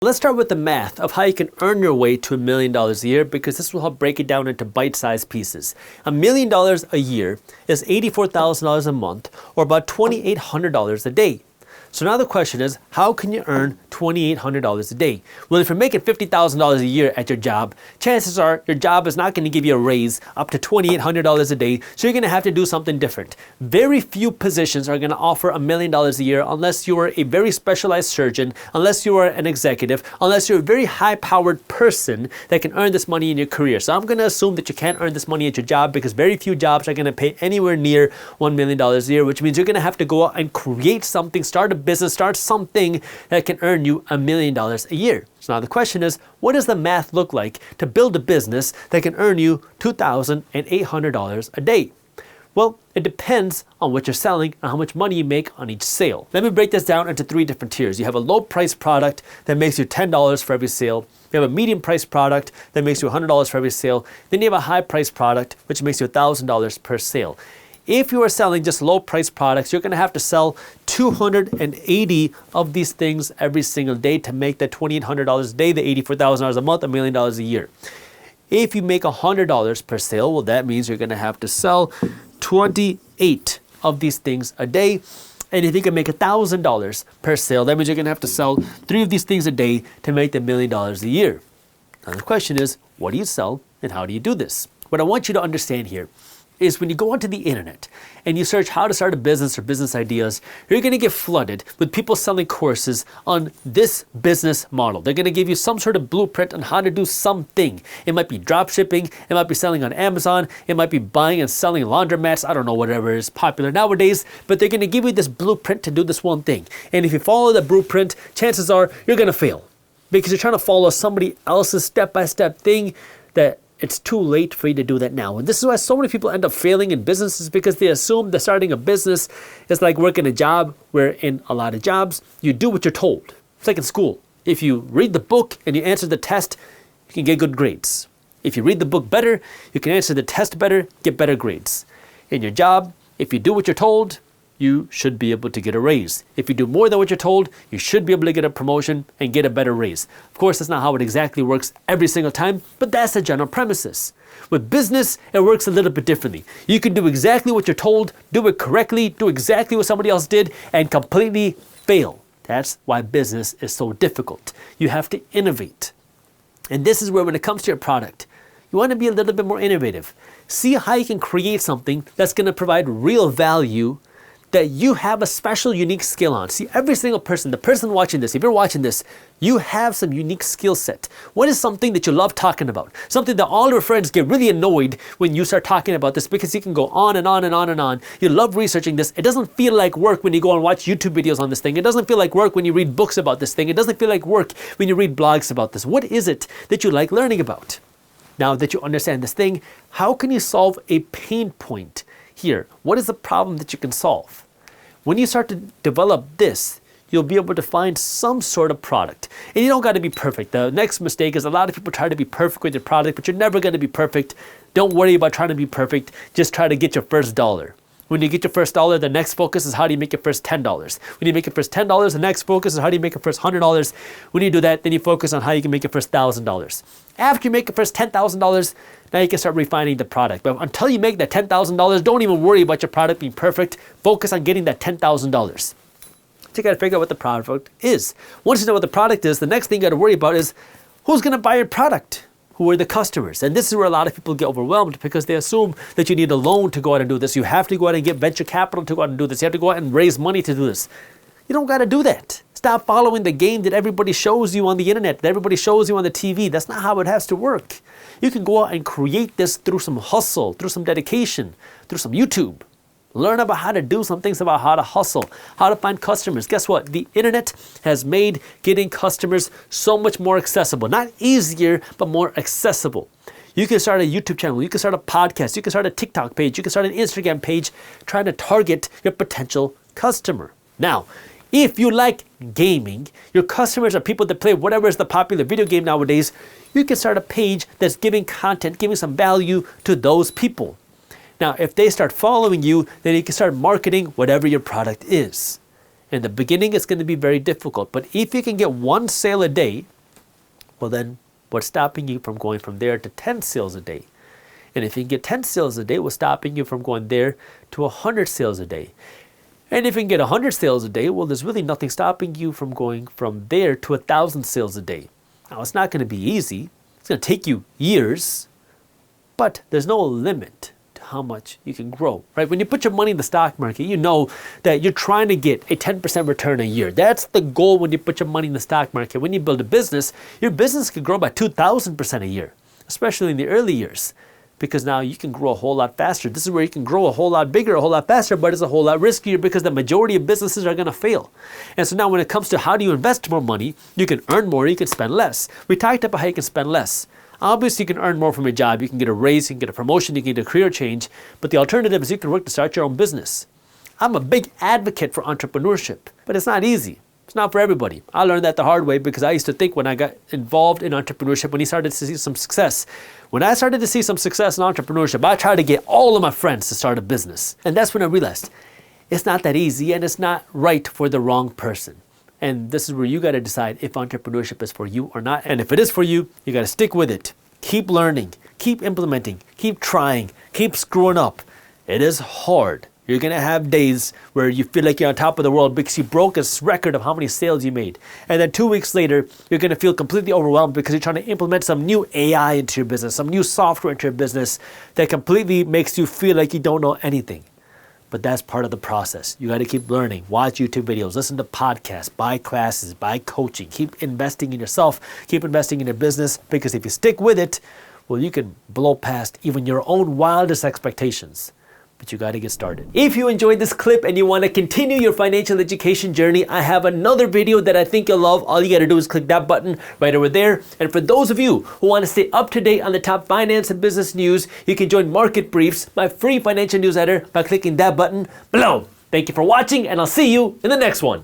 Let's start with the math of how you can earn your way to $1 million a year, because this will help break it down into bite-sized pieces. $1 million a year is $84,000 a month, or about $2,800 a day. So now the question is, how can you earn $2,800 a day? Well, if you're making $50,000 a year at your job, chances are your job is not going to give you a raise up to $2,800 a day, so you're going to have to do something different. Very few positions are going to offer $1 million a year unless you are a very specialized surgeon, unless you are an executive, unless you're a very high-powered person that can earn this money in your career. So I'm going to assume that you can't earn this money at your job, because very few jobs are going to pay anywhere near $1 million a year, which means you're going to have to go out and create something, start a business, start something that can earn you $1 million a year. So now the question is, what does the math look like to build a business that can earn you $2,800 a day? Well, it depends on what you're selling and how much money you make on each sale. Let me break this down into 3 different tiers. You have a low price product that makes you $10 for every sale. You have a medium price product that makes you $100 for every sale. Then you have a high price product which makes you $1,000 per sale. If you are selling just low price products, you're going to have to sell 280 of these things every single day to make that $2,800 a day, the $84,000 a month, $1 million a year. If you make $100 per sale, well, that means you're going to have to sell 28 of these things a day. And if you can make $1,000 per sale, that means you're going to have to sell 3 of these things a day to make the $1 million a year. Now the question is, what do you sell and how do you do this? What I want you to understand here is when you go onto the internet and you search how to start a business or business ideas, you're going to get flooded with people selling courses on this business model. They're going to give you some sort of blueprint on how to do something. It might be drop shipping, it might be selling on Amazon, it might be buying and selling laundromats, I don't know, whatever is popular nowadays, but they're going to give you this blueprint to do this one thing. And if you follow the blueprint, chances are you're going to fail, because you're trying to follow somebody else's step-by-step thing that it's too late for you to do that now. And this is why so many people end up failing in businesses, because they assume that starting a business is like working a job, where in a lot of jobs, you do what you're told. It's like in school. If you read the book and you answer the test, you can get good grades. If you read the book better, you can answer the test better, get better grades. In your job, if you do what you're told, you should be able to get a raise. If you do more than what you're told, you should be able to get a promotion and get a better raise. Of course, that's not how it exactly works every single time, but that's the general premises. With business, it works a little bit differently. You can do exactly what you're told, do it correctly, do exactly what somebody else did, and completely fail. That's why business is so difficult. You have to innovate. And this is where, when it comes to your product, you want to be a little bit more innovative. See how you can create something that's going to provide real value, that you have a special, unique skill on. See, every single person, the person watching this, if you're watching this, you have some unique skill set. What is something that you love talking about? Something that all your friends get really annoyed when you start talking about this, because you can go on and on and on and on. You love researching this. It doesn't feel like work when you go and watch YouTube videos on this thing. It doesn't feel like work when you read books about this thing. It doesn't feel like work when you read blogs about this. What is it that you like learning about? Now that you understand this thing, how can you solve a pain point here? What is the problem that you can solve? When you start to develop this, you'll be able to find some sort of product. And you don't got to be perfect. The next mistake is a lot of people try to be perfect with your product, but you're never going to be perfect. Don't worry about trying to be perfect. Just try to get your first dollar. When you get your first dollar, the next focus is how do you make your first $10. When you make your first $10, the next focus is how do you make your first $100. When you do that, then you focus on how you can make your first $1,000. After you make your first $10,000, now you can start refining the product. But until you make that $10,000, don't even worry about your product being perfect. Focus on getting that $10,000. So you got to figure out what the product is. Once you know what the product is, the next thing you got to worry about is who's going to buy your product? Who are the customers? And this is where a lot of people get overwhelmed, because they assume that you need a loan to go out and do this. You have to go out and get venture capital to go out and do this. You have to go out and raise money to do this. You don't got to do that. Stop following the game that everybody shows you on the internet, that everybody shows you on the TV. That's not how it has to work. You can go out and create this through some hustle, through some dedication, through some YouTube. Learn about how to do some things, about how to hustle, how to find customers. Guess what? The internet has made getting customers so much more accessible. Not easier, but more accessible. You can start a YouTube channel, you can start a podcast, you can start a TikTok page, you can start an Instagram page trying to target your potential customer. Now, if you like gaming, your customers are people that play whatever is the popular video game nowadays, you can start a page that's giving content, giving some value to those people. Now, if they start following you, then you can start marketing whatever your product is. In the beginning, it's going to be very difficult. But if you can get 1 sale a day, well then, what's stopping you from going from there to 10 sales a day? And if you can get 10 sales a day, what's stopping you from going there to 100 sales a day? And if you can get 100 sales a day, well, there's really nothing stopping you from going from there to 1,000 sales a day. Now, it's not going to be easy. It's going to take you years, but there's no limit to how much you can grow, right? When you put your money in the stock market, you know that you're trying to get a 10% return a year. That's the goal when you put your money in the stock market. When you build a business, your business could grow by 2,000% a year, especially in the early years, because now you can grow a whole lot faster. This is where you can grow a whole lot bigger, a whole lot faster, but it's a whole lot riskier because the majority of businesses are going to fail. And so now when it comes to how do you invest more money, you can earn more, you can spend less. We talked about how you can spend less. Obviously, you can earn more from a job. You can get a raise, you can get a promotion, you can get a career change. But the alternative is you can work to start your own business. I'm a big advocate for entrepreneurship, but it's not easy. It's not for everybody. I learned that the hard way because I used to think when I got involved in entrepreneurship, when I started to see some success, when I started to see some success in entrepreneurship, I tried to get all of my friends to start a business. And that's when I realized it's not that easy and it's not right for the wrong person. And this is where you got to decide if entrepreneurship is for you or not. And if it is for you, you got to stick with it. Keep learning, keep implementing, keep trying, keep screwing up. It is hard. You're going to have days where you feel like you're on top of the world because you broke a record of how many sales you made. And then 2 weeks later, you're going to feel completely overwhelmed because you're trying to implement some new AI into your business, some new software into your business that completely makes you feel like you don't know anything. But that's part of the process. You got to keep learning, watch YouTube videos, listen to podcasts, buy classes, buy coaching, keep investing in yourself, keep investing in your business, because if you stick with it, well, you can blow past even your own wildest expectations. But you got to get started. If you enjoyed this clip and you want to continue your financial education journey, I have another video that I think you'll love. All you got to do is click that button right over there. And for those of you who want to stay up to date on the top finance and business news, you can join Market Briefs, my free financial newsletter, by clicking that button below. Thank you for watching, and I'll see you in the next one.